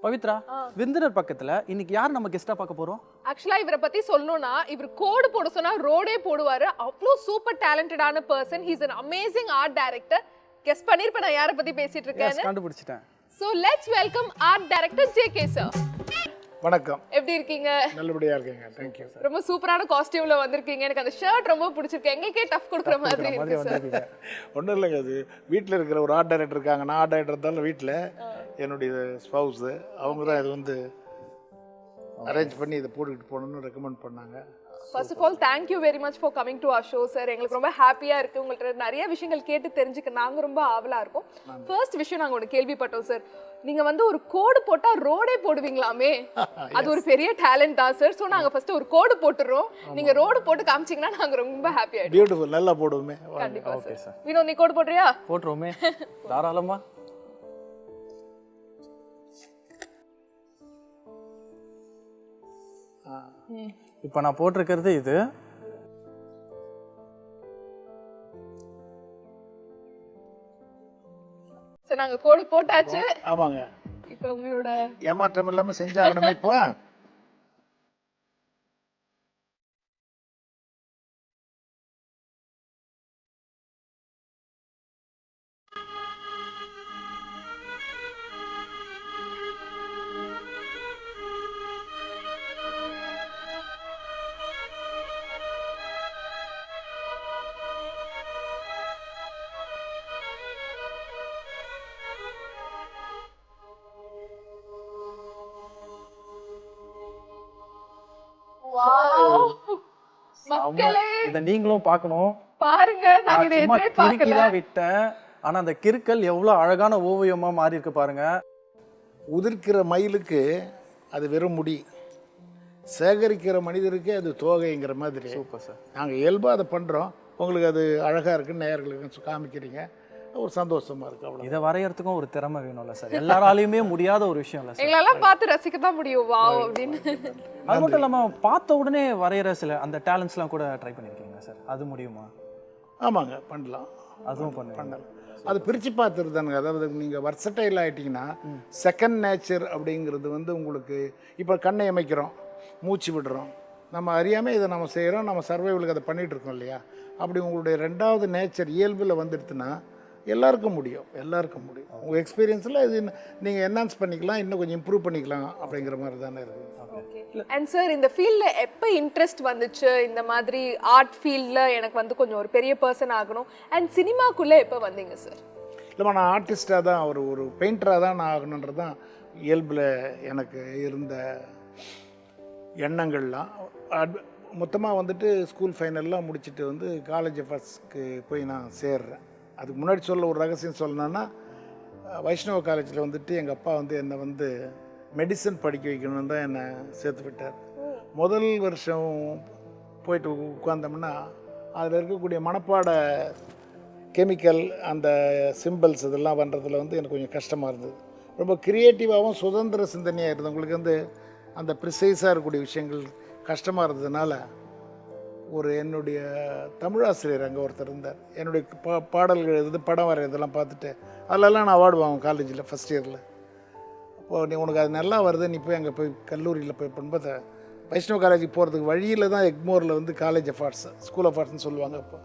பவித்ரா, விருந்தினர் பக்கத்துல இன்னைக்கு யார் நம்ம கெஸ்டா பார்க்க போறோம்? ஆக்சுவலா இவரை பத்தி சொல்லணும்னா இவர் கோடு போட சொன்னா ரோடே போடுவாரு. அவ்வளோ சூப்பர் டேலண்டடான person. He is an amazing art director. Guess பண்ணிருப்பேன் நான் யாரை பத்தி பேசிட்டு இருக்கேன்னு. கண்டுபிடிச்சிட்டேன். So let's welcome art director JK sir. வணக்கம். எப்படி இருக்கீங்க? நல்லபடியா இருக்கீங்க. Thank you sir. ரொம்ப சூப்பரான காஸ்டியூம்ல வந்திருக்கீங்க. எனக்கு அந்த ஷர்ட் ரொம்ப பிடிச்சிருக்கு. எங்களுக்கே டஃப் கொடுக்குற மாதிரி இருக்கு சார். ஒன்றும் இல்லைங்க, அது வீட்டில் இருக்கிற ஒரு ஆர்ட் டைரக்டர் இருக்காங்க. நான் ஆர்ட் டைரக்டர் இருந்தாலும் வீட்டில் என்னுடைய ஸ்பவுஸு அவங்க தான் இது வந்து அரேஞ்ச் பண்ணி இதை போட்டுக்கிட்டு போகணுன்னு ரெக்கமெண்ட் பண்ணாங்க. First of all, thank you very much for coming to our show, sir. எங்களுக்கு ரொம்ப ஹாப்பியா இருக்கு. உங்கள்ட்ட நிறைய விஷயங்கள் கேட்டு தெரிஞ்சுக்க நாங்க ரொம்ப ஆவலா இருக்கோம். ஃபர்ஸ்ட் விஷயம் நாங்க ஒன்று கேள்விப்பட்டோம் சார். நீங்க வந்து ஒரு கோடு போட்டா ரோடே போடுவீங்களாமே. அது ஒரு பெரிய டேலண்ட் தான் சார். சோ நாங்க ஃபர்ஸ்ட் ஒரு கோடு போட்டுறோம். நீங்க ரோடு போட்டு காமிச்சீங்கன்னா நாங்க ரொம்ப ஹாப்பி ஆயிடுவோம். பியூட்டிஃபுல், நல்லா போடுவோமே. கண்டிப்பா சார். வினோ, நீ கோடு போடுறியா? போட்டுருவோமே, தாராளமா. இப்போ நான் போட்டிருக்கிறது இது. சரி, நாங்க கோடு போட்டாச்சு. ஆமாங்க. இப்போ உங்களோட ஏமாற்றம் இல்லாம செஞ்சாகணுமே. இப்போ மக்களே இத நீங்களும் பார்க்கணும். பாருங்க, நான் இதை எதிர்பார்க்கல. விட்டேன். ஆனா அந்த கிறுக்கல் எவ்வளவு அழகான ஓவியமா மாறி இருக்கு பாருங்க. உதிர்க்கிற மயிலுக்கு அது வெறும் முடி, சேகரிக்கிற மனிதருக்கு அது தோகைங்கிற மாதிரி. Super sir. நாங்கள் இயல்பாக அதை பண்ணுறோம். உங்களுக்கு அது அழகாக இருக்குன்னு நேயர்களுக்கு காமிக்கிறீங்க. ஒரு சந்தோஷமா இருக்கு. அவ்வளோ. இதை வரையறதுக்கும் ஒரு திறமை வேணும்ல சார். எல்லாராலையுமே முடியாத ஒரு விஷயம் இல்லை சார். எங்களெல்லாம் பார்த்து ரசிக்க தான் முடியும். வாவ் அப்படின்னு. அது மட்டும் இல்லாம பார்த்த உடனே வரைகிற சில அந்த டேலண்ட்ஸ்லாம் கூட ட்ரை பண்ணியிருக்கீங்க சார். அது முடியுமா? ஆமாங்க, பண்ணலாம். அதுவும் பண்ணலாம். அது பிரித்து பார்த்துருதானுங்க. அதாவது நீங்கள் வர்சடைல் ஆகிட்டிங்கன்னா செகண்ட் நேச்சர் அப்படிங்கிறது வந்து உங்களுக்கு இப்போ கண்ணை அமைக்கிறோம், மூச்சு விடுறோம், நம்ம அறியாமல் இதை நம்ம செய்கிறோம், நம்ம சர்வைவலுக்கு அதை பண்ணிகிட்டு இருக்கோம் இல்லையா? அப்படி உங்களுடைய ரெண்டாவது நேச்சர் இயல்பில் வந்துடுதுன்னா எல்லாருக்கும் முடியும். உங்கள் எக்ஸ்பீரியன்ஸில் இது நீங்கள் என்ஹான்ஸ் பண்ணிக்கலாம், இன்னும் கொஞ்சம் இம்ப்ரூவ் பண்ணிக்கலாம் அப்படிங்கிற மாதிரி தானே இருக்குது. அண்ட் சார், இந்த ஃபீல்டில் எப்போ இன்ட்ரெஸ்ட் வந்துச்சு? இந்த மாதிரி ஆர்ட் ஃபீல்டில் எனக்கு வந்து கொஞ்சம் ஒரு பெரிய பர்சன் ஆகணும். அண்ட் சினிமாக்குள்ளே எப்போ வந்தீங்க சார்? இல்லைம்மா, நான் ஆர்டிஸ்டாக தான், ஒரு பெயிண்டராக தான் நான் ஆகணுன்றது தான் இயல்பில் எனக்கு இருந்த எண்ணங்கள்லாம். மொத்தமாக வந்துட்டு ஸ்கூல் ஃபைனல்லாம் முடிச்சுட்டு வந்து காலேஜ் ஃபர்ஸ்ட்க்கு போய் நான் சேர்றேன். அதுக்கு முன்னாடி ஒரு ரகசியம் சொல்லணுன்னா, வைஷ்ணவ காலேஜில் வந்துட்டு எங்கள் அப்பா வந்து என்னை வந்து மெடிசன் படிக்க வைக்கணும்னு தான் என்னை சேர்த்து விட்டார். முதல் வருஷம் போயிட்டு உட்காந்தோம்னா அதில் இருக்கக்கூடிய மனப்பாட கெமிக்கல், அந்த சிம்பிள்ஸ் இதெல்லாம் பண்ணுறதுல வந்து எனக்கு கொஞ்சம் கஷ்டமாக இருந்தது. ரொம்ப க்ரியேட்டிவாகவும் சுதந்திர சிந்தனையாக இருந்தது. உங்களுக்கு வந்து அந்த ப்ரிசைஸாக இருக்கக்கூடிய விஷயங்கள் கஷ்டமாக இருந்ததுனால என்னுடைய தமிழாசிரியர் அங்கே ஒருத்தர் இருந்தார். என்னுடைய பாடல்கள் எழுது, படம் வரைகிறதெல்லாம் பார்த்துட்டு அதிலெல்லாம் நான் அவார்டு வாங்குவேன் காலேஜில் ஃபஸ்ட் இயரில். இப்போது நீ உனக்கு அது நல்லா வருது, நீ போய் அங்கே போய் கல்லூரியில் போய் பண்ணும்போது வைஷ்ணவ காலேஜுக்கு போகிறதுக்கு வழியில் தான் எக்மோரில் வந்து college of arts, school of ஆர்ட்ஸ்னு சொல்லுவாங்க. இப்போ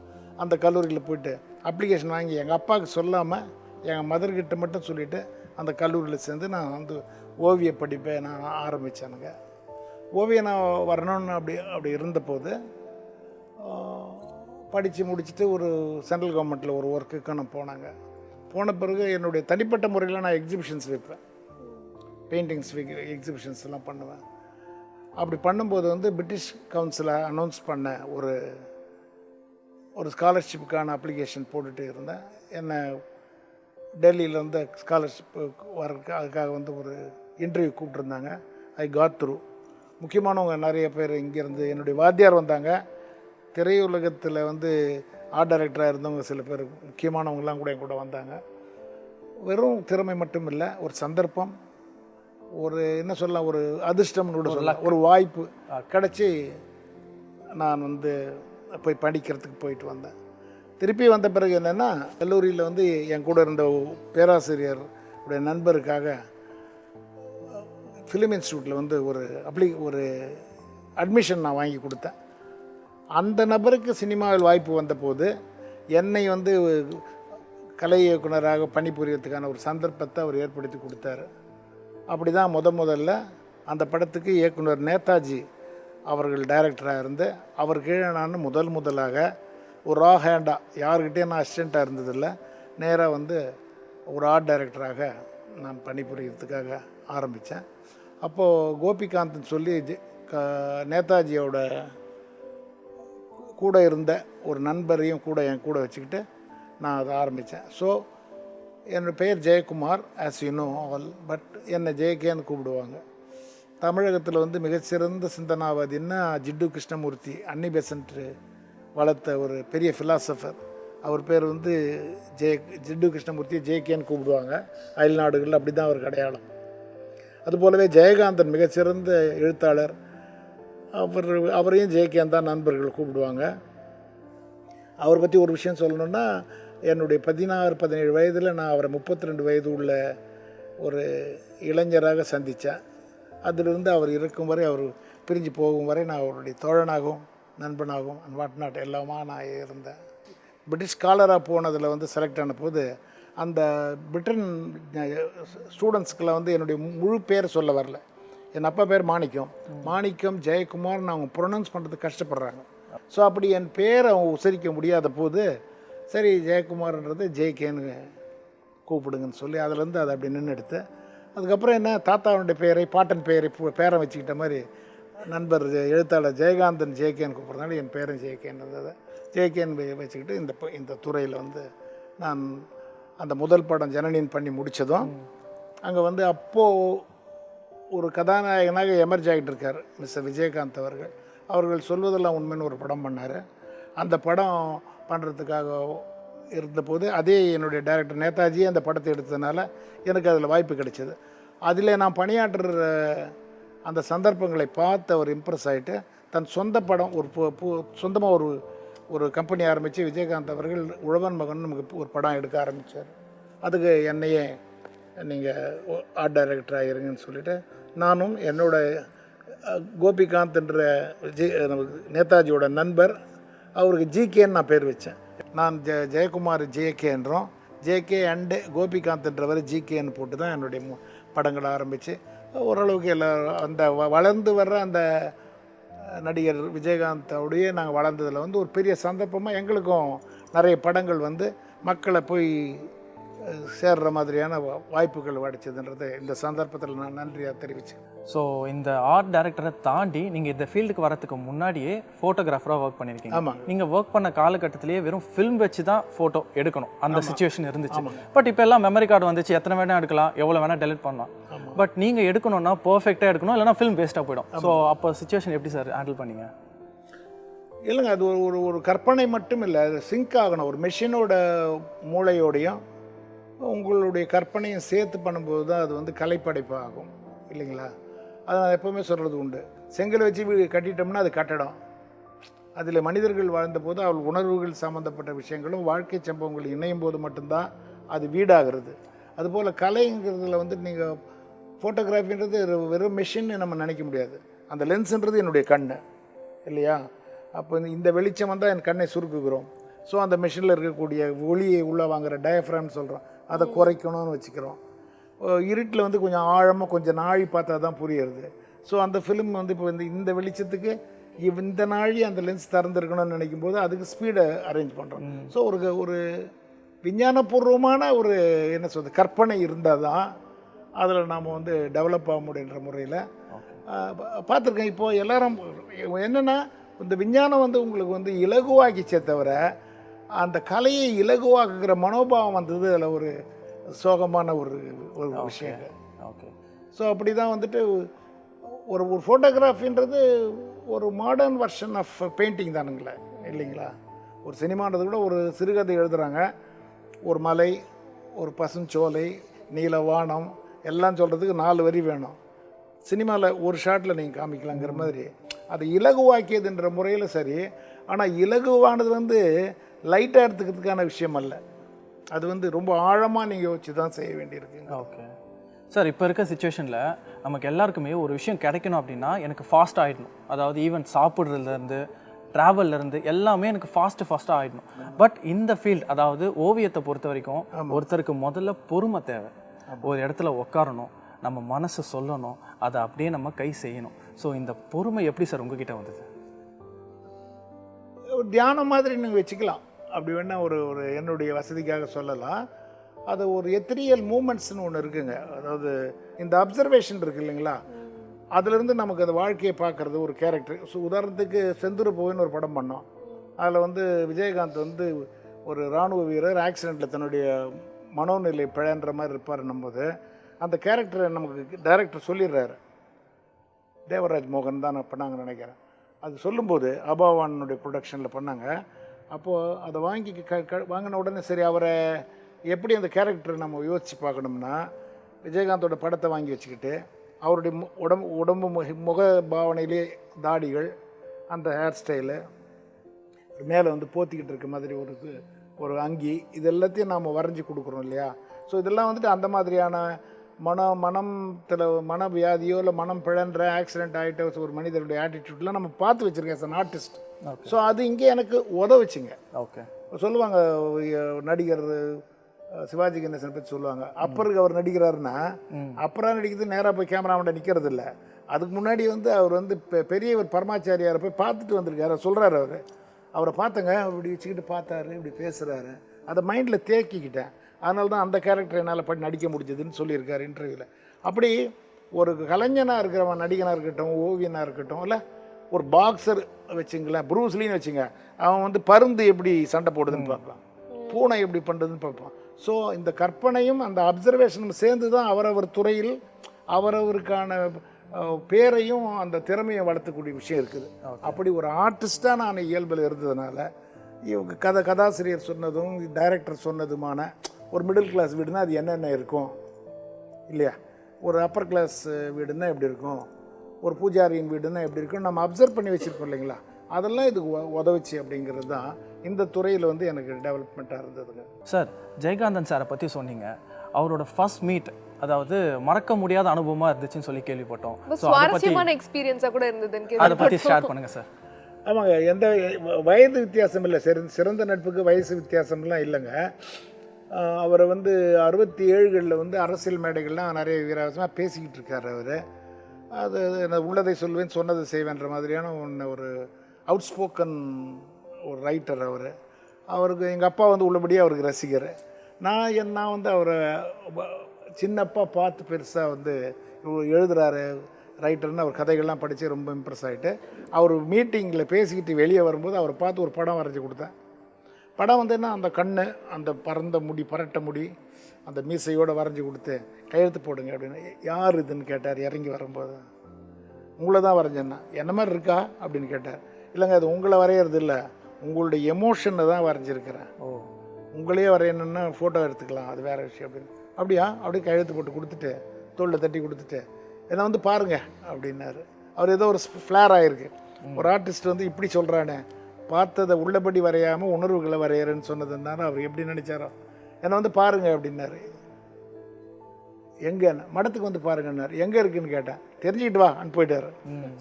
அந்த கல்லூரியில் போய்ட்டு அப்ளிகேஷன் வாங்கி எங்கள் அப்பாவுக்கு சொல்லாமல் எங்கள் மதர்கிட்ட மட்டும் சொல்லிவிட்டு அந்த கல்லூரியில் சேர்ந்து நான் வந்து ஓவிய படிப்பை நான் ஆரம்பித்தேனுங்க. ஓவியம் நான் வரணும்னு அப்படி இருந்தபோது படித்து முடிச்சுட்டு ஒரு சென்ட்ரல் கவர்மெண்ட்டில் ஒரு ஒர்க்குக்கு நான் போன பிறகு என்னுடைய தனிப்பட்ட முறையில் நான் எக்ஸிபிஷன்ஸ் வைப்பேன், பெயிண்டிங்ஸ் எக்ஸிபிஷன்ஸ் எல்லாம் பண்ணுவேன். அப்படி பண்ணும்போது வந்து பிரிட்டிஷ் கவுன்சிலை அனௌன்ஸ் பண்ண ஒரு ஸ்காலர்ஷிப்புக்கான அப்ளிகேஷன் போட்டுகிட்டு இருந்தேன். என்னை டெல்லியில் வந்து ஸ்காலர்ஷிப் வரக்கு அதுக்காக வந்து ஒரு இன்டர்வியூ கூப்பிட்ருந்தாங்க. I got through. முக்கியமானவங்க நிறைய பேர் இங்கேருந்து என்னுடைய வாத்தியார் வந்தாங்க. திரையுலகத்தில் வந்து ஆர்ட் டைரக்டராக இருந்தவங்க சில பேர் முக்கியமானவங்களாம் கூட என் கூட வந்தாங்க. வெறும் திறமை மட்டும் இல்லை, ஒரு சந்தர்ப்பம், என்ன சொல்லலாம், ஒரு அதிர்ஷ்டம்னு கூட சொல்லலாம், ஒரு வாய்ப்பு கிடச்சி நான் வந்து போய் படிக்கிறதுக்கு போயிட்டு வந்தேன். திருப்பி வந்த பிறகு என்னென்னா, கல்லூரியில் வந்து என் கூட இருந்த பேராசிரியர் உடைய நண்பருக்காக ஃபிலிம் இன்ஸ்டியூட்டில் வந்து ஒரு அட்மிஷன் நான் வாங்கி கொடுத்தேன். அந்த நபருக்கு சினிமாவில் வாய்ப்பு வந்தபோது என்னை வந்து கலை இயக்குனராக பணிபுரியறதுக்கான ஒரு சந்தர்ப்பத்தை அவர் ஏற்படுத்தி கொடுத்தாரு. அப்படி தான் முதல்ல அந்த படத்துக்கு இயக்குனர் நேதாஜி அவர்கள் டைரக்டராக இருந்து அவர் கீழே நான் முதலாக ஒரு ரா ஹேண்டாக யாருக்கிட்டே நான் அசிஸ்டண்ட்டாக இருந்ததில்லை, நேராக வந்து ஒரு ஆர்ட் டைரக்டராக நான் பணிபுரியறதுக்காக ஆரம்பித்தேன். அப்போது கோபிகாந்த்னு சொல்லி நேதாஜியோட கூட இருந்த ஒரு நண்பரையும் என் கூட வச்சுக்கிட்டு நான் அதை ஆரம்பித்தேன். ஸோ என்னோடய பெயர் Jayakumar, as you know all, but என்னை ஜெயகேன்னு கூப்பிடுவாங்க. தமிழகத்தில் வந்து மிகச்சிறந்த சிந்தனாவாதின்னா ஜிட்டு கிருஷ்ணமூர்த்தி, அன்னி பெசன்ட் வளர்த்த ஒரு பெரிய ஃபிலாசபர். அவர் பேர் வந்து ஜிட்டு கிருஷ்ணமூர்த்தியை ஜேகேன்னு கூப்பிடுவாங்க. அயல் நாடுகளில் அப்படி தான் அவருக்கு அடையாளம். அதுபோலவே ஜெயகாந்தன் மிகச்சிறந்த எழுத்தாளர், அவரையும் ஜேகேன் தான் நண்பர்கள் கூப்பிடுவாங்க. அவரை பற்றி ஒரு விஷயம் சொல்லணுன்னா, என்னுடைய 16-17 வயதில் நான் அவரை 32 வயது உள்ள ஒரு இளைஞராக சந்தித்தேன். அதிலிருந்து அவர் இருக்கும் வரை, அவர் பிரிஞ்சு போகும் வரை நான் அவருடைய தோழனாகவும் நண்பனாகவும் வாட்நாட் எல்லாமா நான் இருந்தேன். பிரிட்டிஷ் ஸ்காலராக போனதில் வந்து செலக்ட் ஆன போது அந்த பிரிட்டன் ஸ்டூடெண்ட்ஸ்க்கெல்லாம் வந்து என்னுடைய முழு பேர் சொல்ல வரல. என் அப்பா பேர் மாணிக்கம் ஜெயக்குமார்னு அவங்க ப்ரொனவுன்ஸ் பண்ணுறதுக்கு கஷ்டப்படுறாங்க. ஸோ அப்படி என் பேரை அவங்க உச்சரிக்க முடியாத போது சரி ஜெயக்குமார்ன்றது ஜேகேன்னு கூப்பிடுங்கன்னு சொல்லி அதுலேருந்து அதை அப்படி நின்று எடுத்து, அதுக்கப்புறம் என்ன தாத்தாவுடைய பெயரை பாட்டன் பெயரை பேரை வச்சுக்கிட்ட மாதிரி நண்பர் எழுத்தாளர் ஜெயகாந்தன் ஜேகேன்னு கூப்பிட்றதுனால என் பேரும் ஜேகேன்னு இருந்தது. ஜேகேன்னு வச்சுக்கிட்டு இந்த துறையில் வந்து நான் அந்த முதல் படம் ஜனனின் பண்ணி முடித்ததும் அங்கே வந்து அப்போது ஒரு கதாநாயகனாக எமர்ஜ் ஆகிட்டு இருக்கார் மிஸ்டர் விஜயகாந்த் அவர்கள் சொல்வதெல்லாம் உண்மைன்னு ஒரு படம் பண்ணார். அந்த படம் பண்ணுறதுக்காக இருந்தபோது அதே என்னுடைய டைரக்டர் நேதாஜி அந்த படத்தை எடுத்ததுனால எனக்கு அதில் வாய்ப்பு கிடைச்சிது. அதில் நான் பணியாற்றுற அந்த சந்தர்ப்பங்களை பார்த்து அவர் இம்ப்ரெஸ் ஆகிட்டு தன் சொந்த படம் சொந்தமாக ஒரு கம்பெனி ஆரம்பித்து விஜயகாந்த் அவர்கள் உழவன் மகன் நமக்கு ஒரு படம் எடுக்க ஆரம்பித்தார். அதுக்கு என்னையே நீங்கள் ஆர்ட் டைரக்டராக இருங்கன்னு சொல்லிவிட்டு நானும் என்னோட கோபிகாந்த் என்ற நேதாஜியோட நண்பர், அவருக்கு ஜிகேன்னு நான் பேர் வச்சேன். நான் ஜெயக்குமார் ஜேகேன்றோம், ஜேகே அண்டு கோபிகாந்த்ன்றவர் ஜிகேன்னு போட்டு தான் என்னுடைய படங்களை ஆரம்பித்து ஓரளவுக்கு எல்லோரும் அந்த வளர்ந்து வர்ற அந்த நடிகர் விஜயகாந்தோடையே நாங்கள் வளர்ந்ததில் வந்து ஒரு பெரிய சந்தர்ப்பமாக எங்களுக்கும் நிறைய படங்கள் வந்து மக்களை போய் சேர்ற மாதிரியான வாய்ப்புகள் கிடைச்சதுன்றது இந்த சந்தர்ப்பத்தில் நான் நன்றியாக தெரிவித்தேன். ஸோ இந்த ஆர்ட் டைரக்டரை தாண்டி நீங்கள் இந்த ஃபீல்டுக்கு வரதுக்கு முன்னாடியே ஃபோட்டோகிராஃபராக ஒர்க் பண்ணியிருக்கீங்க. ஆமாம். நீங்கள் ஒர்க் பண்ண காலகட்டத்திலேயே வெறும் ஃபில்ம் வச்சு தான் ஃபோட்டோ எடுக்கணும் அந்த சுச்சுவேஷன் இருந்துச்சு. பட் இப்போ எல்லாம் மெமரி கார்டு வந்துச்சு, எத்தனை வேணால் எடுக்கலாம், எவ்வளோ வேணால் டெலிட் பண்ணலாம். பட் நீங்கள் எடுக்கணும்னா பர்ஃபெக்டாக எடுக்கணும், இல்லைனா ஃபில்ம் வேஸ்ட்டாக போயிடும். ஸோ அப்போ சுச்சுவேஷன் எப்படி சார் ஹேண்டில் பண்ணீங்க? இல்லைங்க, அது ஒரு கற்பனை மட்டும் இல்லை, அது சிங்க் ஆகணும். ஒரு மெஷினோட மூளையோடையும் உங்களுடைய கற்பனையும் சேர்த்து பண்ணும்போது தான் அது வந்து கலைப்படைப்பு ஆகும் இல்லைங்களா? அதை நான் எப்போவுமே சொல்கிறது உண்டு. செங்கல் வச்சு வீடு கட்டிட்டோம்னா அது கட்டடம். அதில் மனிதர்கள் வாழ்ந்தபோது அவள் உணர்வுகள் சம்மந்தப்பட்ட விஷயங்களும் வாழ்க்கை சம்பவங்கள் இணையும் போது மட்டும்தான் அது வீடாகிறது. அதுபோல் கலைங்கிறதுல வந்து நீங்கள் ஃபோட்டோகிராஃபின்றது வெறும் மெஷின்னு நம்ம நினைக்க முடியாது. அந்த லென்ஸுன்றது என்னுடைய கண் இல்லையா? அப்போ இந்த வெளிச்சம் வந்தால் என் கண்ணை சுருக்குகிறோம். ஸோ அந்த மெஷினில் இருக்கக்கூடிய ஒளியை உள்ளே வாங்குகிற டயஃப்ராம்னு சொல்கிறோம், அதை குறைக்கணும்னு வச்சுக்கிறோம். இருட்டில் வந்து கொஞ்சம் ஆழமாக கொஞ்சம் நாழி பார்த்தா தான் புரியுறது. ஸோ அந்த ஃபிலிம் வந்து இப்போ இந்த வெளிச்சத்துக்கு இந்த நாழி அந்த லென்ஸ் திறந்துருக்கணும்னு நினைக்கும் போது அதுக்கு ஸ்பீடை அரேஞ்ச் பண்ணுறோம். ஸோ ஒரு விஞ்ஞானபூர்வமான ஒரு என்ன சொல்கிறது கற்பனை இருந்தால் தான் அதில் நாம் வந்து டெவலப் ஆக முடியுன்ற முறையில் பார்த்துருக்கேன். இப்போது எல்லாரும் என்னென்னா இந்த விஞ்ஞானம் வந்து உங்களுக்கு வந்து இலகுவாக்கிச்சே தவிர அந்த கலையை இலகுவாக்குகிற மனோபாவம் வந்தது அதில் ஒரு சோகமான ஒரு விஷயம். ஓகே. ஸோ அப்படி தான் வந்துட்டு ஒரு ஃபோட்டோகிராஃபின்றது ஒரு மாடர்ன் வெர்ஷன் ஆஃப் பெயிண்டிங் தானுங்களே இல்லைங்களா? ஒரு சினிமான்றது கூட ஒரு சிறுகதை எழுதுகிறாங்க, ஒரு மலை, ஒரு பசுஞ்சோலை, நீல வானம் எல்லாம் சொல்கிறதுக்கு 4 வரி வேணும். சினிமாவில் ஒரு ஷாட்டில் நீங்கள் காமிக்கலாங்கிற மாதிரி அதை இலகுவாக்கியதுன்ற முறையில் சரி. ஆனால் இலகுவானது வந்து லைட்டாக எடுத்துக்கிறதுக்கான விஷயம் அல்ல, அது வந்து ரொம்ப ஆழமாக நீங்கள் யோசிச்சு தான் செய்ய வேண்டியிருக்குங்க. ஓகே சார், இப்போ இருக்க சுச்சுவேஷனில் நமக்கு எல்லாருக்குமே ஒரு விஷயம் கிடைக்கணும் அப்படின்னா எனக்கு ஃபாஸ்ட் ஆகிடணும். அதாவது ஈவன் சாப்பிட்றதுலேருந்து ட்ராவல்லேருந்து எல்லாமே எனக்கு ஃபாஸ்ட்டாக ஆகிடணும். பட் இந்த ஃபீல்ட், அதாவது ஓவியத்தை பொறுத்த வரைக்கும் ஒருத்தருக்கு முதல்ல பொறுமை தேவை. ஒரு இடத்துல உட்காரணும், நம்ம மனசு சொல்லணும், அதை அப்படியே நம்ம கை செய்யணும். ஸோ இந்த பொறுமை எப்படி சார் உங்ககிட்ட வந்தது? ஒரு தியானம் மாதிரி நீங்கள் வச்சுக்கலாம். அப்படி வேணால் ஒரு ஒரு என்னுடைய வசதிக்காக சொல்லலாம். அது ஒரு எத்திரியல் மூமெண்ட்ஸ்னு ஒன்று இருக்குங்க. அதாவது இந்த அப்சர்வேஷன் இருக்குது இல்லைங்களா, அதுலேருந்து நமக்கு அந்த வாழ்க்கையை பார்க்குறது ஒரு கேரக்டர். ஸோ உதாரணத்துக்கு செந்துரு போயின்னு ஒரு படம் பண்ணோம். அதில் வந்து விஜயகாந்த் வந்து ஒரு இராணுவ வீரர் ஆக்சிடெண்ட்டில் தன்னுடைய மனோநிலை பிழன்ற மாதிரி இருப்பாருன்னும்போது அந்த கேரக்டரை நமக்கு டைரக்டர் சொல்லிடுறாரு. தேவராஜ் மோகன் தான் பண்ணாங்கன்னு நினைக்கிறேன். அது சொல்லும்போது அபாவானுடைய ப்ரொடக்ஷனில் பண்ணாங்க. அப்போது அதை வாங்கின உடனே சரி அவரை எப்படி அந்த கேரக்டர் நம்ம யோசித்து பார்க்கணும்னா, விஜயகாந்தோட படத்தை வாங்கி வச்சுக்கிட்டு அவருடைய உடம்பு முக பாவனையிலே தாடிகள், அந்த ஹேர் ஸ்டைலு, மேலே வந்து போத்திக்கிட்டு இருக்க மாதிரி ஒரு அங்கி, இது எல்லாத்தையும் நாம் வரைஞ்சி கொடுக்குறோம் இல்லையா. ஸோ இதெல்லாம் வந்துட்டு அந்த மாதிரியான மனத்தில் மனவியாதியோ இல்லை மனம் பிழன்ற ஆக்சிடென்ட் ஆகிட்ட ஒரு மனிதருடைய ஆட்டிடியூட்லாம் நம்ம பார்த்து வச்சுருக்கேன் as an ஆர்டிஸ்ட். ஸோ அது இங்கே எனக்கு உதவுச்சுங்க. ஓகே. சொல்லுவாங்க நடிகர் சிவாஜி கணேசன் பற்றி சொல்லுவாங்க, அப்பருக்கு அவர் நடிக்கிறாருன்னா அப்புறம் நடிக்கிறது நேராக போய் கேமராமேண்ட நிற்கிறது இல்லை. அதுக்கு முன்னாடி வந்து அவர் வந்து பெரியவர் பரமாச்சாரியாரை போய் பார்த்துட்டு வந்திருக்காரு. சொல்கிறார் அவரை பார்த்தங்க, இப்படி வச்சுக்கிட்டு பார்த்தாரு, இப்படி பேசுகிறாரு, அதை மைண்டில் தேக்கிக்கிட்டேன். அதனால தான் அந்த கேரக்டர் என்னால் பண்ணி நடிக்க முடிஞ்சதுன்னு சொல்லியிருக்காரு இன்டர்வியூவில். அப்படி ஒரு கலைஞனாக இருக்கிறவன், நடிகனாக இருக்கட்டும், ஓவியனாக இருக்கட்டும், இல்லை ஒரு பாக்ஸர் வச்சுங்களேன், ப்ரூஸ்லின்னு வச்சுங்க, அவன் வந்து பருந்து எப்படி சண்டை போடுதுன்னு பார்ப்பான், பூனை எப்படி பண்ணுறதுன்னு பார்ப்பான். ஸோ இந்த கற்பனையும் அந்த அப்சர்வேஷனும் சேர்ந்து தான் அவரவர் துறையில் அவரவருக்கான பேரையும் அந்த திறமையை வளர்த்தக்கூடிய விஷயம் இருக்குது. அப்படி ஒரு ஆர்டிஸ்டாக நான் இயல்பில் இருந்ததுனால இவங்க கதாசிரியர் சொன்னதும் டைரக்டர் சொன்னதுமான ஒரு மிடில் கிளாஸ் வீடுனா அது என்னென்ன இருக்கும் இல்லையா, ஒரு அப்பர் கிளாஸ் வீடுன்னா எப்படி இருக்கும், ஒரு பூஜாரியின் வீடுன்னா எப்படி இருக்கும், நம்ம அப்சர்வ் பண்ணி வச்சுருக்கோம் இல்லைங்களா, அதெல்லாம் இதுக்கு உதவுச்சு. அப்படிங்கிறது தான் இந்த துறையில் வந்து எனக்கு டெவலப்மெண்ட்டாக இருந்ததுங்க. சார், ஜெயகாந்தன் சாரை பற்றி சொன்னீங்க, அவரோட ஃபர்ஸ்ட் மீட் அதாவது மறக்க முடியாத அனுபவமாக இருந்துச்சுன்னு சொல்லி கேள்விப்பட்டோம். சுவாரஸ்யமான எக்ஸ்பீரியன்ஸாக கூட இருந்ததுன்னு அதை பற்றி ஷேர் பண்ணுங்கள் சார். ஆமாங்க, எந்த வயது வித்தியாசம் இல்லை, சிறந்த நட்புக்கு வயசு வித்தியாசம்லாம் இல்லைங்க. அவரை வந்து 67களில் வந்து அரசியல் மேடைகள்லாம் நிறைய வீராசமாக பேசிக்கிட்டு இருக்கார் அவர். அது உள்ளதை சொல்வேன் சொன்னதை செய்வேன்ற மாதிரியான ஒரு அவுட் ஸ்போக்கன் ஒரு ரைட்டர் அவர். அவருக்கு எங்கள் அப்பா வந்து உள்ளபடியே அவருக்கு ரசிகர். நான் வந்து அவரை சின்னப்பா பார்த்து பெருசாக வந்து எழுதுகிறாரு ரைட்டர்னு அவர் கதைகள்லாம் படித்து ரொம்ப இம்ப்ரெஸ் ஆகிட்டு அவர் மீட்டிங்கில் பேசிக்கிட்டு வெளியே வரும்போது அவரை பார்த்து ஒரு படம் வரைஞ்சி கொடுத்தேன். படம் வந்து என்ன, அந்த கண், அந்த பரந்த முடி, பரட்ட முடி, அந்த மீசையோடு வரைஞ்சி கொடுத்து கையெழுத்து போடுங்க அப்படின்னு. யார் இதுன்னு கேட்டார் இறங்கி வரும்போது. உங்களை தான் வரைஞ்சேன்னா. என்ன மாதிரி இருக்கா அப்படின்னு கேட்டார். இல்லைங்க, அது உங்களை வரைகிறது இல்லை, உங்களுடைய எமோஷனை தான் வரைஞ்சிருக்கிறேன். உங்களையே வரையணுன்னா ஃபோட்டோ எடுத்துக்கலாம், அது வேறு விஷயம் அப்படின்னு. அப்படியா, அப்படியே கையெழுத்து போட்டு கொடுத்துட்டு தோளில் தட்டி கொடுத்துட்டு என்னை வந்து பாருங்கள் அப்படின்னாரு. அவர் ஏதோ ஒரு ஃப்ளேர் ஆகிருக்கு. ஒரு ஆர்டிஸ்ட் வந்து இப்படி சொல்கிறானே, பார்த்ததை உள்ளபடி வரையாமல் உணர்வுகளை வரைகிறேன்னு சொன்னதுனால அவர் எப்படி நினச்சாரோ. என்னை வந்து பாருங்கள் அப்படின்னாரு. எங்கே, மடத்துக்கு வந்து பாருங்கன்னாரு. எங்கே இருக்குதுன்னு கேட்டேன். தெரிஞ்சுக்கிட்டு வா அனுப்பி போயிட்டார்.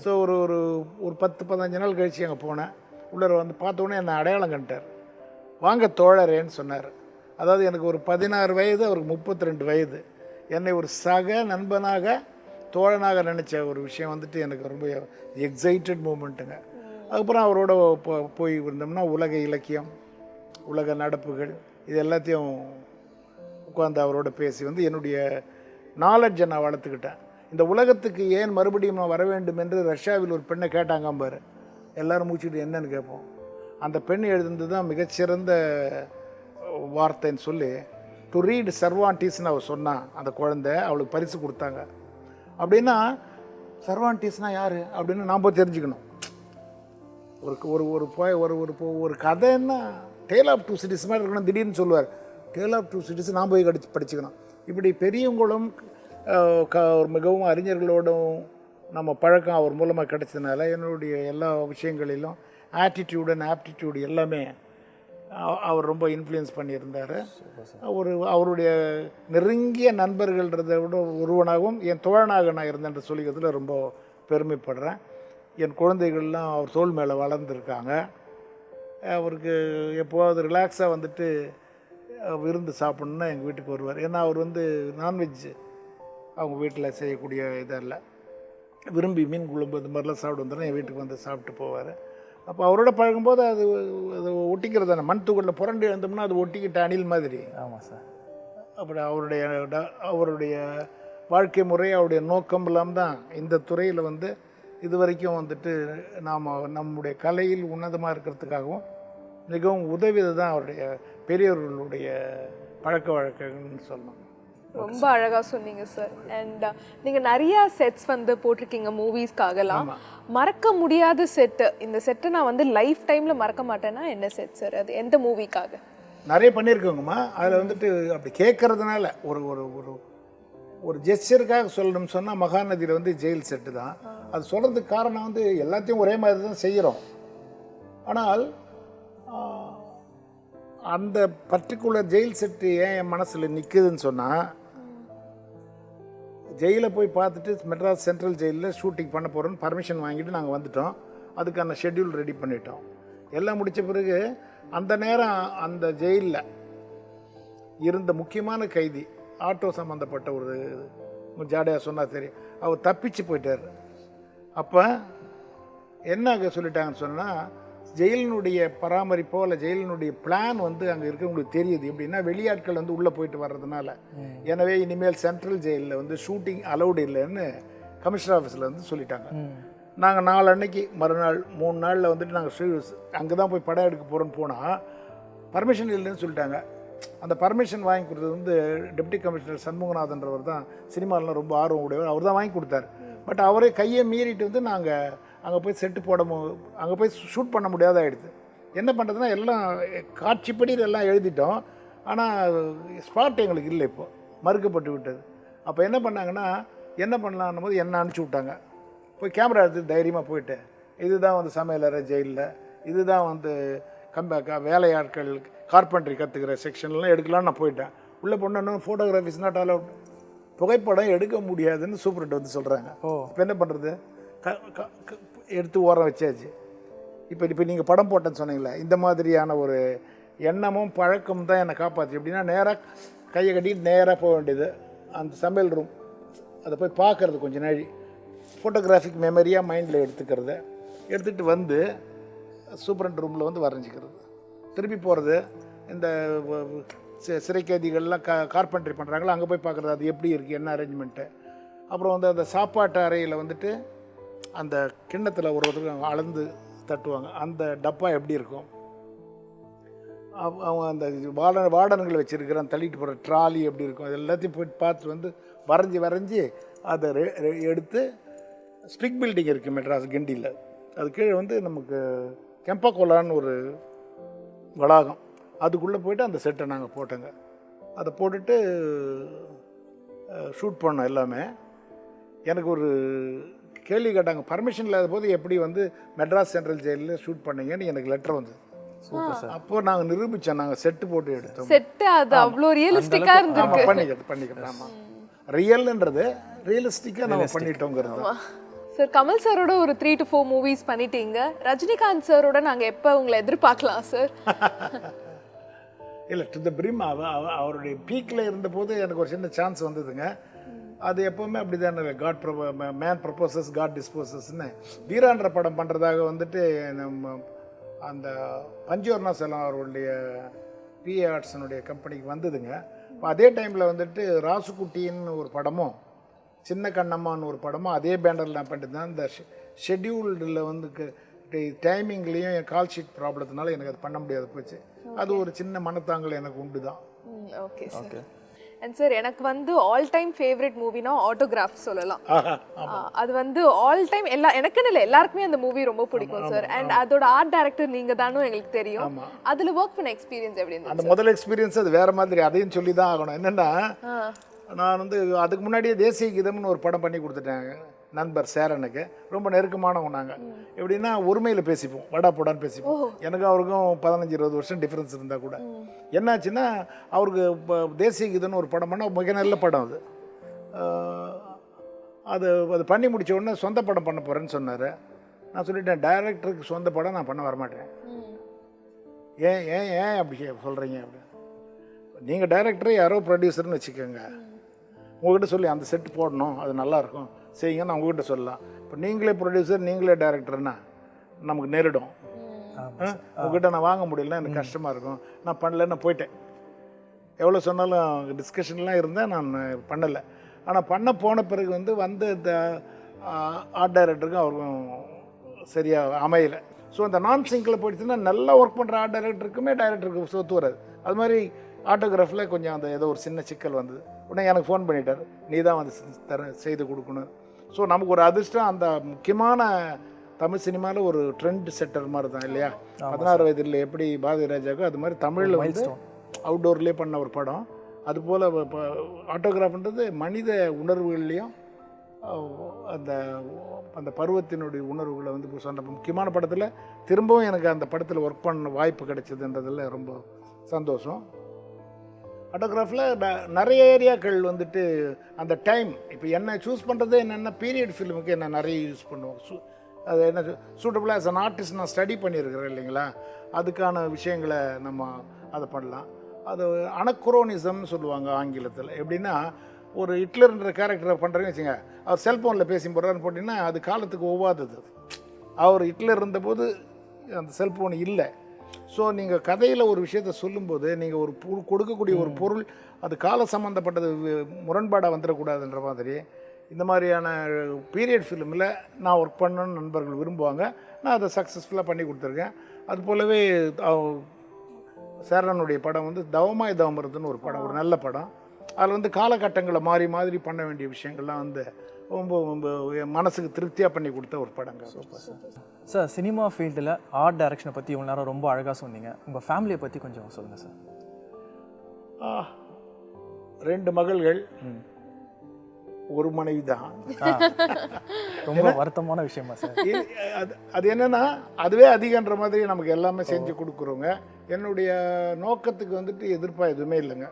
ஸோ ஒரு ஒரு ஒரு 10-15 நாள் கழித்து அங்கே போனேன். உள்ளே வந்து பார்த்தோன்னே என்னை அடையாளம் கண்டார். வாங்க தோழரேன்னு சொன்னார். அதாவது எனக்கு ஒரு 16 வயது, அவருக்கு 32 வயது. என்னை ஒரு சக நண்பனாக தோழனாக நினச்ச ஒரு விஷயம் வந்துட்டு எனக்கு ரொம்ப எக்ஸைட்டட் மூமெண்ட்டுங்க. அதுக்கப்புறம் அவரோட போய் இருந்தோம்னா உலக இலக்கியம், உலக நடப்புகள், இது எல்லாத்தையும் உட்காந்து அவரோட பேசி வந்து என்னுடைய நாலெட்ஜை நான் வளர்த்துக்கிட்டேன். இந்த உலகத்துக்கு ஏன் மறுபடியும் நான் வர வேண்டும் என்று ரஷ்யாவில் ஒரு பெண்ணை கேட்டாங்க பாரு. எல்லோரும் மூச்சுட்டு என்னன்னு கேட்போம். அந்த பெண் எழுதுனது தான் மிகச்சிறந்த வார்த்தைன்னு சொல்லி டு ரீட் சர்வான்டீஸ்ன்னு அவள் சொன்னான். அந்த குழந்தை அவளுக்கு பரிசு கொடுத்தாங்க. அப்படின்னா சர்வான்டீஸ்னால் யார் அப்படின்னு நாம் போய் தெரிஞ்சுக்கணும். ஒரு ஒரு ஒரு ஒரு கதைன்னா டேல் ஆஃப் டூ சிட்டிஸ் மாதிரி இருக்கணும். திடீர்னு சொல்லுவார் டேல் ஆஃப் டூ சிட்டிஸ், நான் போய் படிச்சுக்கணும். இப்படி பெரியவங்களும் மிகவும் அறிஞர்களோடும் நம்ம பழக்கம் அவர் மூலமாக கிடைச்சதுனால என்னுடைய எல்லா விஷயங்களிலும் ஆட்டிடியூட் அண்ட் ஆப்டிடியூடு எல்லாமே அவர் ரொம்ப இன்ஃப்ளூயன்ஸ் பண்ணியிருந்தார். அவருடைய நெருங்கிய நண்பர்கள்ன்றதை விட ஒருவனாகவும் என் தோழனாக நான் இருந்தேன் சொல்லிக்கிறதுல ரொம்ப பெருமைப்படுறேன். என் குழந்தைகள்லாம் அவர் தோள் மேலே வளர்ந்துருக்காங்க. அவருக்கு எப்போவாவது ரிலாக்ஸாக வந்துட்டு விருந்து சாப்பிட்ணுன்னா எங்கள் வீட்டுக்கு வருவார். ஏன்னா அவர் வந்து நான்வெஜ் அவங்க வீட்டில் செய்யக்கூடிய இதல்ல, விரும்பி மீன் குழம்பு இந்த மாதிரிலாம் சாப்பிட்டு வந்துடும் என் வீட்டுக்கு வந்து சாப்பிட்டு போவார். அப்போ அவரோட பழகும்போது அது ஒட்டிக்கிறது தானே, மண் தூக்கலில் புரண்டு எழுந்தோம்னா அது ஒட்டிக்கிட்ட அணில் மாதிரி. ஆமாம் சார். அப்படி அவருடைய வாழ்க்கை முறை, அவருடைய நோக்கம் இல்லாமல் தான் இந்த துறையில் வந்து இது வரைக்கும் வந்துட்டு நாம் நம்முடைய கலையில் உன்னதமாக இருக்கிறதுக்காகவும் மிகவும் உதவியது தான் அவருடைய பெரியவர்களுடைய பழக்க வழக்கங்கள்னு சொல்லணும். ரொம்ப அழகாக சொன்னீங்க சார். அண்ட் நீங்கள் நிறைய செட்ஸ் வந்து போட்டிருக்கீங்க மூவிஸ்க்காகலாம். மறக்க முடியாத செட்டு, இந்த செட்டை நான் வந்து லைஃப் டைமில் மறக்க மாட்டேன்னா என்ன செட் சார்? அது எந்த மூவிக்காக? நிறைய பண்ணியிருக்கோங்கம்மா. அதில் வந்துட்டு அப்படி கேட்கறதுனால ஒரு ஒரு ஒரு ஒரு ஜெஸ்டருக்காக சொல்லணும்னு சொன்னால் மகாநதியில் வந்து ஜெயில் செட்டு தான். அது சொல்கிறதுக்கு காரணம் வந்து எல்லாத்தையும் ஒரே மாதிரி தான் செய்கிறோம். ஆனால் அந்த பர்டிகுலர் ஜெயில் செட்டு ஏன் என் மனசில் நிற்குதுன்னு சொன்னால், ஜெயிலை போய் பார்த்துட்டு மெட்ராஸ் சென்ட்ரல் ஜெயிலில் ஷூட்டிங் பண்ண போகிறோன்னு பர்மிஷன் வாங்கிட்டு நாங்கள் வந்துட்டோம். அதுக்கான ஷெட்யூல் ரெடி பண்ணிட்டோம். எல்லாம் முடித்த பிறகு அந்த நேரம் அந்த ஜெயிலில் இருந்த முக்கியமான கைதி, ஆட்டோ சம்மந்தப்பட்ட ஒரு ஜாடையா சொன்னால் தெரியும், அவர் தப்பிச்சு போயிட்டார். அப்போ என்ன சொல்லிட்டாங்கன்னு சொன்னால், ஜெயிலினுடைய பராமரிப்போ இல்லை ஜெயிலினுடைய பிளான் வந்து அங்கே இருக்கிறவங்களுக்கு தெரியுது. எப்படின்னா வெளியாட்கள் வந்து உள்ளே போயிட்டு வர்றதுனால. எனவே இனிமேல் சென்ட்ரல் ஜெயிலில் வந்து ஷூட்டிங் அலௌடு இல்லைன்னு கமிஷனர் ஆஃபீஸில் வந்து சொல்லிட்டாங்க. நாங்கள் 4 அன்னைக்கு மறுநாள் 3 நாளில் வந்துட்டு நாங்கள் அங்கே தான் போய் படம் எடுக்க போகிறோன்னு போனால் பர்மிஷன் இல்லைன்னு சொல்லிட்டாங்க. அந்த பர்மிஷன் வாங்கி கொடுத்தது வந்து டெப்டி கமிஷனர் சண்முகநாதன்றவர் தான். சினிமாலாம் ரொம்ப ஆர்வம் உடையவர், அவர் தான் வாங்கி கொடுத்தார். பட் அவரே கையை மீறிட்டு வந்து நாங்கள் அங்கே போய் செட்டு அங்கே போய் ஷூட் பண்ண முடியாத ஆகிடுது. என்ன பண்ணுறதுன்னா எல்லாம் காட்சிப்படி எல்லாம் எழுதிட்டோம். ஆனால் ஸ்பாட் எங்களுக்கு இல்லை, இப்போது மறுக்கப்பட்டு விட்டது. அப்போ என்ன பண்ணாங்கன்னா, என்ன பண்ணலான்னும் போது என்ன அனுப்பிச்சி விட்டாங்க. போய் கேமரா எடுத்து தைரியமாக போயிட்டு, இதுதான் வந்து சமையலறை ஜெயிலில், இதுதான் வந்து வேலையாட்கள் கார்பெண்ட்ரி கற்றுக்கிற செக்ஷன்லாம் எடுக்கலான்னு நான் போயிட்டேன். உள்ளே போனோன்னு ஃபோட்டோகிராஃபிஸ் நாட் அலவுட், புகைப்படம் எடுக்க முடியாதுன்னு சூப்பர்ட்டு வந்து சொல்கிறாங்க. இப்போ என்ன பண்ணுறது? எடுத்து ஓரம் வச்சாச்சு. இப்போ நீங்கள் படம் போட்டேன்னு சொன்னீங்களே, இந்த மாதிரியான ஒரு எண்ணமும் பழக்கம் தான் என்னை காப்பாற்று. எப்படின்னா நேராக கையை கட்டிட்டு நேராக போக வேண்டியது அந்த சமையல் ரூம், அதை போய் பார்க்குறது கொஞ்சம் நாள் ஃபோட்டோகிராஃபிக் மெமரியாக மைண்டில் எடுத்துகிட்டு வந்து சூப்பரண்ட் ரூமில் வந்து வரைஞ்சிக்கிறது. திருப்பி போகிறது, இந்த சிறை கைதிகள்லாம் கார்பெண்ட்ரி பண்ணுறாங்களோ அங்கே போய் பார்க்குறது, அது எப்படி இருக்குது, என்ன அரேஞ்ச்மெண்ட்டு. அப்புறம் வந்து அந்த சாப்பாட்டு அறையில் வந்துட்டு அந்த கிண்ணத்தில் ஒருத்தருக்கு அளந்து தட்டுவாங்க, அந்த டப்பா எப்படி இருக்கும், அவங்க அந்த வார்டன்கள் வச்சுருக்கிற தள்ளிட்டு போகிற ட்ராலி எப்படி இருக்கும், அது எல்லாத்தையும் போய்ட்டு பார்த்துட்டு வந்து வரைஞ்சி அதை எடுத்து ஸ்பிக் பில்டிங் இருக்குது மெட்ராஸ் கிண்டியில், அது கீழே வந்து நமக்கு கெம்பகோலான்னு ஒரு வளாகம், அதுக்குள்ளே போய்ட்டு அந்த செட்டை நாங்கள் போட்டோங்க. அதை போட்டுட்டு ஷூட் பண்ணோம் எல்லாமே. எனக்கு ஒரு கேள்வி கேட்டாங்க, பர்மிஷன் இல்லாத போது எப்படி வந்து மெட்ராஸ் சென்ட்ரல் ஜெயிலில் ஷூட் பண்ணீங்கன்னு எனக்கு லெட்டர் வந்தது. அப்போ நாங்கள் நிரூபித்தோம், நாங்கள் செட்டு போட்டு எடுத்தோம். செட்டு அது அவ்வளோ ரியலிஸ்டிக்காக இருந்துருக்கு. பண்ணிக்கிறது ஆமாம், ரியல்ன்றது ரியலிஸ்டிக்காக நம்ம பண்ணிட்டோங்கிறது. சார், கமல் சாரோட ஒரு 3 to 4 மூவிஸ் பண்ணிட்டீங்க. ரஜினிகாந்த் சாரோட நாங்கள் எப்போ உங்களை எதிர்பார்க்கலாம் சார்? இல்லை, டு த பிரிம் அவருடைய பீக்கில் இருந்தபோது எனக்கு ஒரு சின்ன சான்ஸ் வந்ததுங்க. அது எப்போவுமே அப்படி தானே, மேன் ப்ரப்போசஸ் காட் டிஸ்போசஸ்ன்னு. வீரான்ற படம் பண்ணுறதாக வந்துட்டு நம்ம அந்த பஞ்சோர்னா செல்லம் அவருடைய பிஏ ஆர்ட்ஸனுடைய கம்பெனிக்கு வந்ததுங்க. இப்போ அதே டைமில் வந்துட்டு ராசுக்குட்டின்னு ஒரு படமும் சின்ன கண்ணம்மான்னு ஒரு படமும் அதே பேனரில் நான் பண்ணிட்டு தான். இந்த ஷெட்யூல்டில் வந்து டைமிங்லேயும் என் கால் ஷீட் ப்ராப்ளத்தினால எனக்கு அது பண்ண முடியாது போச்சு. அது ஒரு சின்ன மனத்தாங்கல் எனக்கு உண்டு தான். Okay sir. அண்ட் சார், எனக்கு வந்து ஆல் டைம் ஃபேவரட் மூவினா ஆட்டோகிராஃப் சொல்லலாம். அது வந்து ஆல் டைம் எனக்குன்னு இல்லை, எல்லாருக்குமே அந்த மூவி ரொம்ப பிடிக்கும் சார். அண்ட் அதோட ஆர்ட் டைரக்டர் நீங்கள் தானும் எங்களுக்கு தெரியும். அதில் ஒர்க் பண்ண எக்ஸ்பீரியன்ஸ் எப்படி இருந்துச்சு? அந்த முதல் எக்ஸ்பீரியன்ஸ் அது வேறு மாதிரி, அதையும் சொல்லி தான் ஆகணும். என்னென்னா நான் வந்து அதுக்கு முன்னாடியே தேசிய கீதம்னு ஒரு படம் பண்ணி கொடுத்துட்டேன் நண்பர் சேரனுக்கு. ரொம்ப நெருக்கமானவங்க நாங்கள். எப்படின்னா ஒருமையில் பேசிப்போம், வடா போடான்னு பேசிப்போம். எனக்கு அவருக்கும் 15-20 வருஷம் டிஃப்ரென்ஸ் இருந்தால் கூட என்னாச்சுன்னா அவருக்கு இப்போ தேசிய கீதம்னு ஒரு படம் பண்ணால் மிக நல்ல படம் அது. அது பண்ணி முடித்த உடனே சொந்த படம் பண்ண போகிறேன்னு சொன்னார். நான் சொல்லிட்டேன், டைரக்டருக்கு சொந்த படம் நான் பண்ண வரமாட்டேன். ஏன் ஏன் ஏன் அப்படி சொல்கிறீங்க அப்படின்னு. நீங்கள் டைரக்டரே யாரோ ப்ரொடியூசர்னு வச்சுக்கோங்க, உங்கள்கிட்ட சொல்லி அந்த செட்டு போடணும், அது நல்லாயிருக்கும் செய்யுங்கன்னு உங்ககிட்ட சொல்லலாம். இப்போ நீங்களே ப்ரொடியூசர் நீங்களே டைரக்டர்னா நமக்கு நேரிடும். உங்ககிட்ட நான் வாங்க முடியலன்னா எனக்கு கஷ்டமாக இருக்கும். நான் பண்ணலன்னு போயிட்டேன். எவ்வளோ சொன்னாலும் டிஸ்கஷன்லாம் இருந்தேன், நான் பண்ணலை. ஆனால் பண்ண போன பிறகு வந்து இந்த ஆர்ட் டைரக்டருக்கும் அவருக்கும் சரியாக அமையலை. ஸோ இந்த நான் சிங்கில் போயிடுச்சுன்னா நல்லா ஒர்க் பண்ணுற ஆர்ட் டைரக்டருக்குமே டைரக்டருக்கு சொத்து வராது. அது மாதிரி ஆட்டோகிராஃபில் கொஞ்சம் அந்த ஏதோ ஒரு சின்ன சிக்கல் வந்தது. உடனே எனக்கு ஃபோன் பண்ணிட்டார், நீ தான் வந்து செய்து கொடுக்கணும். ஸோ நமக்கு ஒரு அதிர்ஷ்டம், அந்த முக்கியமான தமிழ் சினிமாவில் ஒரு ட்ரெண்ட் செட்டர் மாதிரி தான் இல்லையா. 16 வயதில் எப்படி பாரதி ராஜாவுக்கும் அது மாதிரி தமிழில் வந்து அவுட்டோர்லேயே பண்ண ஒரு படம். அதுபோல் இப்போ ஆட்டோகிராஃப்ன்றது மனித உணர்வுகள்லேயும் அந்த அந்த பருவத்தினுடைய உணர்வுகளை வந்து சொன்ன முக்கியமான படத்தில் திரும்பவும் எனக்கு அந்த படத்தில் ஒர்க் பண்ண வாய்ப்பு கிடைச்சதுன்றதில் ரொம்ப சந்தோஷம். ஆட்டோகிராஃபில் நிறைய ஏரியாக்கள் வந்துட்டு அந்த டைம் இப்போ என்ன சூஸ் பண்ணுறது என்னென்ன பீரியட் ஃபிலிமுக்கு என்ன நிறைய யூஸ் பண்ணுவோம். அது என்ன சூட்டபுளாக ஆஸ் அன் ஆர்டிஸ்ட் நான் ஸ்டடி பண்ணியிருக்கிறேன் இல்லைங்களா, அதுக்கான விஷயங்களை நம்ம அதை பண்ணலாம். அது அனக்ரோனிசம்னு சொல்லுவாங்க ஆங்கிலத்தில். எப்படின்னா ஒரு ஹிட்லர்ன்ற கேரக்டரை பண்ணுறேன்னு வச்சுங்க, அவர் செல்ஃபோனில் பேசி போடுறான்னு போட்டிங்கன்னா அது காலத்துக்கு ஒவ்வாதது. அவர் ஹிட்லர் இருந்தபோது அந்த செல்ஃபோன் இல்லை. ஸோ நீங்கள் கதையில் ஒரு விஷயத்தை சொல்லும்போது நீங்கள் ஒரு கொடுக்கக்கூடிய ஒரு பொருள் அது கால சம்மந்தப்பட்டது முரண்பாடாக வந்துடக்கூடாதுன்ற மாதிரி இந்த மாதிரியான பீரியட் ஃபிலிமில் நான் ஒர்க் பண்ணணுன்னு நண்பர்கள் விரும்புவாங்க. நான் அதை சக்ஸஸ்ஃபுல்லாக பண்ணி கொடுத்துருக்கேன். அது போலவே சேரனுடைய படம் வந்து தவமாய் தவமருதுன்னு ஒரு படம், ஒரு நல்ல படம். அதில் வந்து காலகட்டங்களை மாதிரி பண்ண வேண்டிய விஷயங்கள்லாம் வந்து ரொம்ப ரொம்ப மனசுக்கு திருப்தியாக பண்ணி கொடுத்த ஒரு படங்க. Super sir. சினிமா ஃபீல்டில் ஆர்ட் டைரக்ஷனை பற்றி இவ்வளோ நேரம் ரொம்ப அழகாக சொன்னீங்க. உங்கள் ஃபேமிலியை பற்றி கொஞ்சம் சொல்லுங்கள் சார். 2 மகள்கள், ஒரு மனைவி தான். ரொம்ப வருத்தமான விஷயமா சார்? அது என்னன்னா அதுவே அதிகன்ற மாதிரி நமக்கு எல்லாமே செஞ்சு கொடுக்குறோங்க. என்னுடைய நோக்கத்துக்கு வந்துட்டு எதிர்ப்பாக எதுவுமே இல்லைங்க.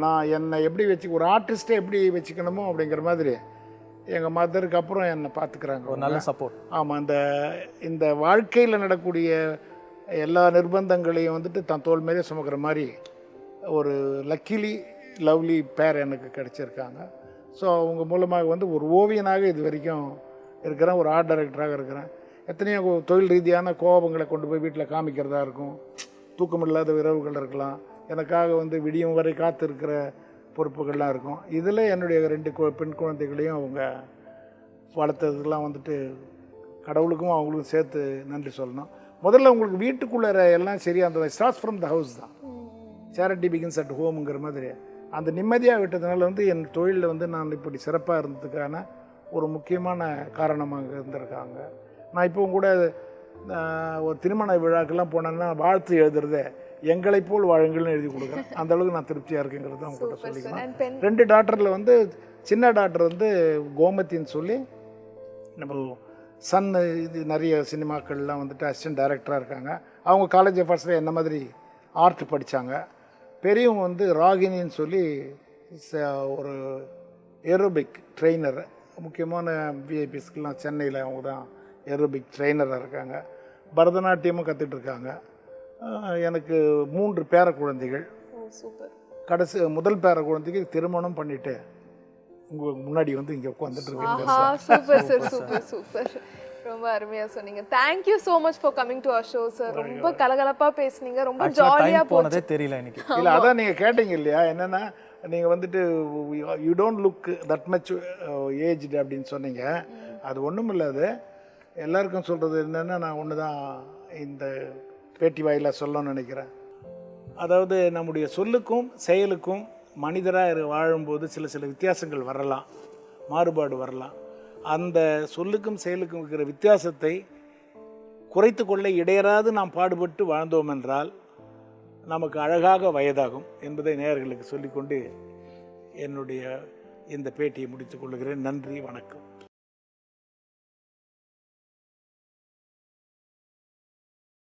நான் என்னை எப்படி ஒரு ஆர்டிஸ்ட்டை எப்படி வச்சுக்கணுமோ அப்படிங்கிற மாதிரி எங்கள் மதருக்கு அப்புறம் என்னை பார்த்துக்கிறாங்க. ஒரு நல்ல சப்போர்ட். ஆமாம், இந்த வாழ்க்கையில் நடக்கக்கூடிய எல்லா நிர்பந்தங்களையும் வந்துட்டு தன் தோல் மேலே சுமக்கிற மாதிரி ஒரு லக்கிலி லவ்லி பேர் எனக்கு கிடச்சிருக்காங்க. ஸோ அவங்க மூலமாக வந்து ஒரு ஓவியனாக இது வரைக்கும் இருக்கிறேன், ஒரு ஆர்ட் டைரக்டராக இருக்கிறேன். எத்தனையோ தொழில் ரீதியான கோபங்களை கொண்டு போய் வீட்டில் காமிக்கிறதா இருக்கும், தூக்கமில்லாத இரவுகள் இருக்கலாம், எனக்காக வந்து விடியும் வரை காத்து இருக்கிற பொறுப்புகள்லாம் இருக்கும். இதில் என்னுடைய 2 பெண் குழந்தைகளையும் அவங்க வளர்த்ததுக்கெல்லாம் வந்துட்டு கடவுளுக்கும் அவங்களுக்கும் சேர்த்து நன்றி சொல்லணும். முதல்ல உங்களுக்கு வீட்டுக்குள்ளே எல்லாம் சரியாக அந்த ஸ்டார்ட்ஸ் ஃப்ரம் த ஹவுஸ் தான், சேரிட்டி பிகின்ஸ் அட் ஹோமுங்கிற மாதிரி அந்த நிம்மதியாக விட்டதுனால வந்து என் தொழிலில் வந்து நான் இப்படி சிறப்பாக இருந்ததுக்கான ஒரு முக்கியமான காரணமாக இருந்திருக்காங்க. நான் இப்போவும் கூட ஒரு திருமண விழாக்கெல்லாம் போனேன்னா வாழ்த்து எழுதுறதே எங்களை போல் வாழுங்கள்னு எழுதி கொடுக்குறேன். அந்த அளவுக்கு நான் திருப்தியாக இருக்குங்கிறது அவங்க கூட சொல்லிக்கலாம். 2 டாக்டரில் வந்து சின்ன டாக்டர் வந்து கோமத்தின்னு சொல்லி நம்ம சன் இது நிறைய சினிமாக்கள்லாம் வந்துட்டு அசிஸ்டன்ட் டைரக்டராக இருக்காங்க. அவங்க காலேஜ் ஆஃப் ஆர்ட்ஸில் என்ன மாதிரி ஆர்ட் படித்தாங்க. பெரியவங்க வந்து ராகினின்னு சொல்லி ஒரு ஏரோபிக் ட்ரெயினர், முக்கியமான விஐபிஸ்க்கெலாம் சென்னையில் அவங்க தான் ஏரோபிக் ட்ரெயினராக இருக்காங்க. பரதநாட்டியமும் கற்றுட்ருக்காங்க. எனக்கு 3 பேர குழந்தைகள். முதல் பேர குழந்தைக்கு திருமணம் பண்ணிவிட்டு உங்களுக்கு முன்னாடி வந்து இங்கே உட்காந்துட்டு இருக்கேன். ரொம்ப அருமையா சொன்னீங்க. Thank you so much for coming to our show sir. ரொம்ப கலகலப்பா பேசுனீங்க, ரொம்ப ஜாலியா போனதே தெரியல எனக்கு. இல்ல அதான் நீங்க கேட்டீங்க இல்லையா, என்னன்னா நீங்க வந்துட்டு you don't look that much aged அப்படின்னு சொன்னீங்க. அது ஒண்ணும் இல்ல. அது எல்லாருக்கும் சொல்றது என்னன்னா நான் ஒன்று தான் இந்த பேட்டி வாயிலாக சொல்லணும்னு நினைக்கிறேன். அதாவது நம்முடைய சொல்லுக்கும் செயலுக்கும் மனிதராக வாழும்போது சில வித்தியாசங்கள் வரலாம், மாறுபாடு வரலாம். அந்த சொல்லுக்கும் செயலுக்கும் இருக்கிற வித்தியாசத்தை குறைத்து கொள்ள இடையராது நாம் பாடுபட்டு வாழ்ந்தோம் என்றால் நமக்கு அழகாக வயதாகும் என்பதை நேயர்களுக்கு சொல்லிக்கொண்டு என்னுடைய இந்த பேட்டியை முடித்துக் கொள்கிறேன். நன்றி, வணக்கம்.